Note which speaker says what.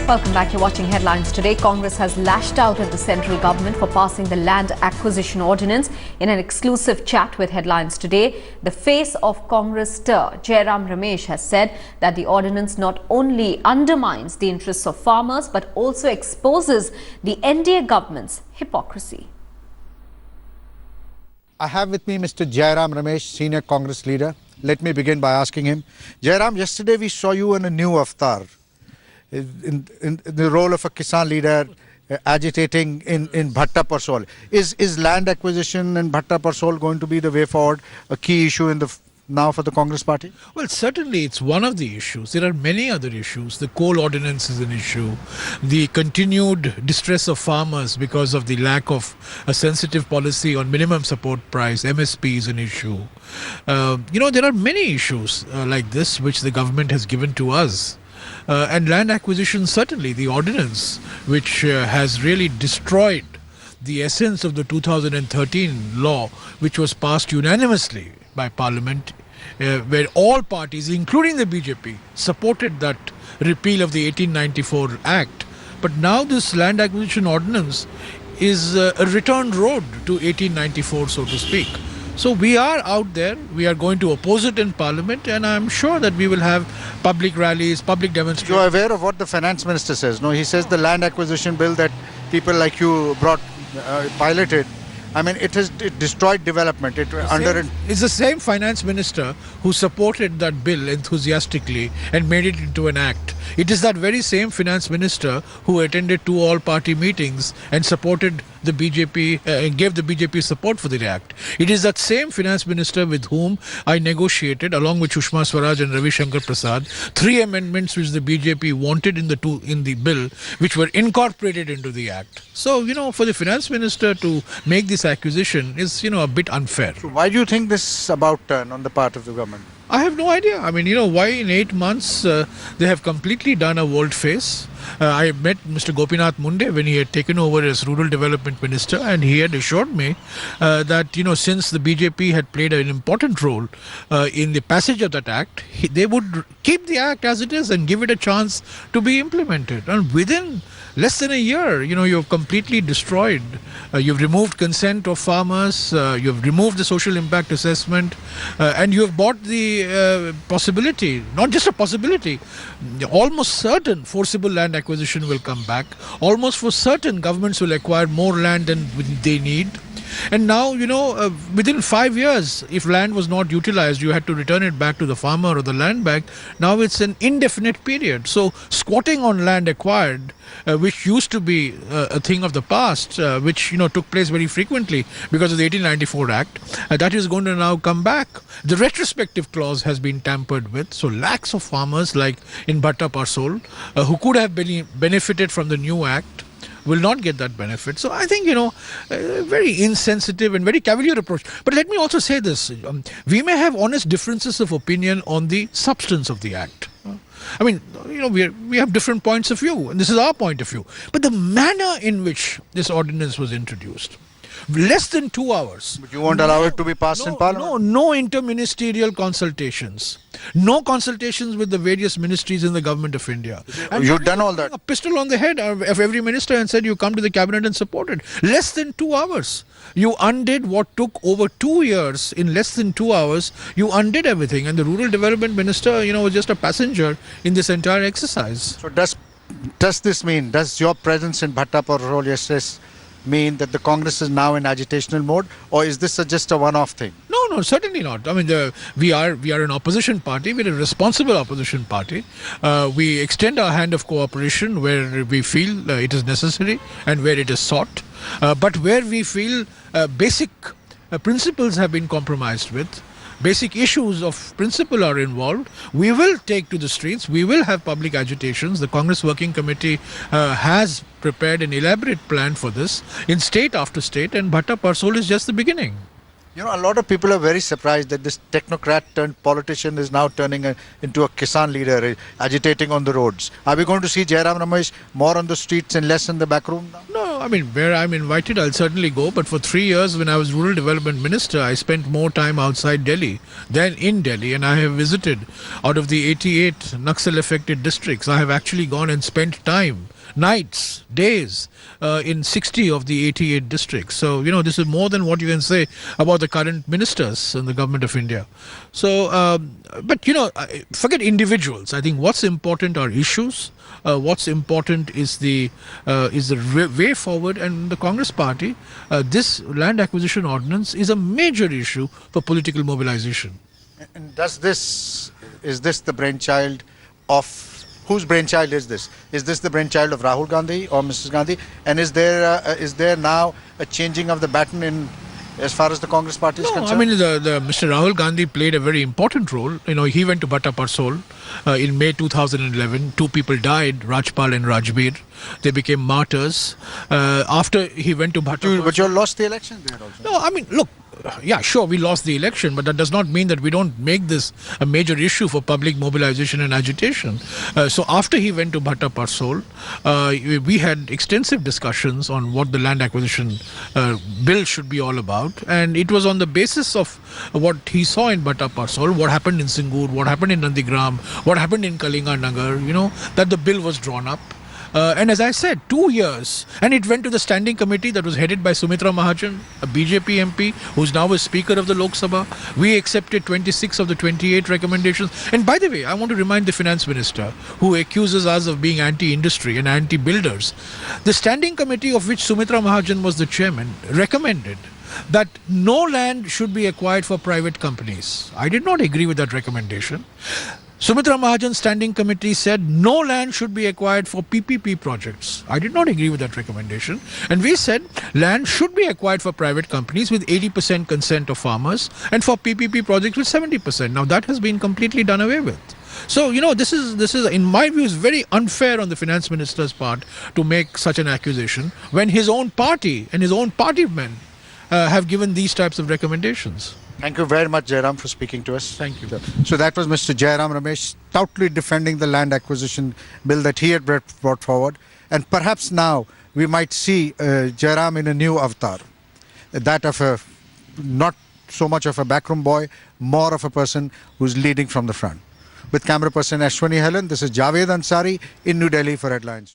Speaker 1: Welcome back. You're watching Headlines Today. Congress has lashed out at the central government for passing the land acquisition ordinance. In an exclusive chat with Headlines Today, the face of Congress stir, Jairam Ramesh, has said that the ordinance not only undermines the interests of farmers but also exposes the NDA government's hypocrisy.
Speaker 2: I have with me Mr. Jairam Ramesh, senior Congress leader. Let me begin by asking him, Jairam, yesterday we saw you in a new avatar. In the role of a Kisan leader agitating in Bhatta Parsol. Is land acquisition in Bhatta Parsol going to be the way forward, a key issue now for the Congress party?
Speaker 3: Well, certainly it's one of the issues. There are many other issues. The coal ordinance is an issue. The continued distress of farmers because of the lack of a sensitive policy on minimum support price, MSP, is an issue. There are many issues like this which the government has given to us. And land acquisition, certainly the ordinance, which has really destroyed the essence of the 2013 law, which was passed unanimously by Parliament, where all parties, including the BJP, supported that repeal of the 1894 Act. But now this land acquisition ordinance is a return road to 1894, so to speak. So we are out there, we are going to oppose it in Parliament, and I'm sure that we will have public rallies, public demonstrations.
Speaker 2: You are aware of what the finance minister says? No, he says the land acquisition bill that people like you piloted, I mean, it destroyed development.
Speaker 3: It's the same finance minister who supported that bill enthusiastically and made it into an act. It is that very same finance minister who attended 2 all-party meetings and supported the BJP, gave the BJP support for the act. It is that same finance minister with whom I negotiated, along with Sushma Swaraj and Ravi Shankar Prasad, 3 amendments which the BJP wanted in the bill, which were incorporated into the act. So, for the finance minister to make this acquisition is, a bit unfair.
Speaker 2: So why do you think this is about turn on the part of the government?
Speaker 3: I have no idea. I mean, why in 8 months they have completely done a volte-face. I met Mr. Gopinath Munde when he had taken over as Rural Development Minister, and he had assured me that, since the BJP had played an important role in the passage of that act, they would keep the act as it is and give it a chance to be implemented. And within less than a year, you've completely destroyed. You've removed consent of farmers, you've removed the social impact assessment, and you have bought the possibility, not just a possibility, almost certain forcible land acquisition will come back. Almost for certain, governments will acquire more land than they need. And now, within 5 years, if land was not utilized, you had to return it back to the farmer or the land bank. Now it's an indefinite period. So squatting on land acquired, which used to be a thing of the past, which, took place very frequently because of the 1894 Act, that is going to now come back. The retrospective clause has been tampered with. So lakhs of farmers, like in Bhatta Parsol, who could have benefited from the new act, will not get that benefit. So I think, a very insensitive and very cavalier approach. But let me also say this. We may have honest differences of opinion on the substance of the act. I mean, we have different points of view, and this is our point of view. But the manner in which this ordinance was introduced, less than 2 hours.
Speaker 2: But you won't allow it to be passed in Parliament?
Speaker 3: No interministerial consultations. No consultations with the various ministries in the government of India. And
Speaker 2: you've done all that?
Speaker 3: A pistol on the head of every minister and said you come to the cabinet and support it. Less than 2 hours. You undid what took over 2 years. In less than 2 hours, you undid everything. And the rural development minister, was just a passenger in this entire exercise.
Speaker 2: So does this mean, does your presence in Bhatta Parsol yesterday mean that the Congress is now in agitational mode, or is this just a one-off thing?
Speaker 3: No, certainly not. I mean, we are an opposition party. We're a responsible opposition party. We extend our hand of cooperation where we feel it is necessary and where it is sought. But where we feel basic principles have been compromised with, basic issues of principle are involved, we will take to the streets, we will have public agitations. The Congress Working Committee has prepared an elaborate plan for this in state after state, and Bhatta Parsol is just the beginning.
Speaker 2: A lot of people are very surprised that this technocrat turned politician is now turning into a Kisan leader, agitating on the roads. Are we going to see Jairam Ramesh more on the streets and less in the back room now?
Speaker 3: No, No, I mean, where I'm invited, I'll certainly go. But for 3 years, when I was Rural Development Minister, I spent more time outside Delhi than in Delhi. And I have visited, out of the 88 Naxal-affected districts, I have actually gone and spent time, nights, days, in 60 of the 88 districts. So, this is more than what you can say about the current ministers in the government of India. So, forget individuals. I think what's important are issues. What's important is the way forward, and the Congress party. This land acquisition ordinance is a major issue for political mobilization.
Speaker 2: And is this the brainchild of, whose brainchild is this? Is this the brainchild of Rahul Gandhi or Mrs. Gandhi? And is there now a changing of the baton as far as the Congress party is concerned?
Speaker 3: I mean, the Mr. Rahul Gandhi played a very important role. He went to Bhatta Parsol in May 2011. 2 people died, Rajpal and Rajbir. They became martyrs. After he went to Bhatta
Speaker 2: But you lost the election there also.
Speaker 3: No, I mean, look, yeah, sure, we lost the election, but that does not mean that we don't make this a major issue for public mobilization and agitation. So after he went to Bhatta Parsol, we had extensive discussions on what the land acquisition bill should be all about. And it was on the basis of what he saw in Bhatta Parsol, what happened in Singur, what happened in Nandigram, what happened in Kalinga Nagar, that the bill was drawn up. And as I said, 2 years, and it went to the standing committee that was headed by Sumitra Mahajan, a BJP MP who's now a Speaker of the Lok Sabha. We accepted 26 of the 28 recommendations. And by the way, I want to remind the Finance Minister, who accuses us of being anti-industry and anti-builders. The standing committee, of which Sumitra Mahajan was the chairman, recommended that no land should be acquired for private companies. I did not agree with that recommendation. Sumitra Mahajan's standing committee said no land should be acquired for PPP projects. I did not agree with that recommendation. And we said land should be acquired for private companies with 80% consent of farmers, and for PPP projects with 70%. Now that has been completely done away with. So, this is in my view, is very unfair on the finance minister's part to make such an accusation when his own party and his own party men have given these types of recommendations.
Speaker 2: Thank you very much, Jairam, for speaking to us.
Speaker 3: Thank you.
Speaker 2: So that was Mr. Jairam Ramesh stoutly defending the land acquisition bill that he had brought forward. And perhaps now we might see Jairam in a new avatar. That of not so much of a backroom boy, more of a person who's leading from the front. With camera person Ashwani Helen, this is Javed Ansari in New Delhi for Headlines.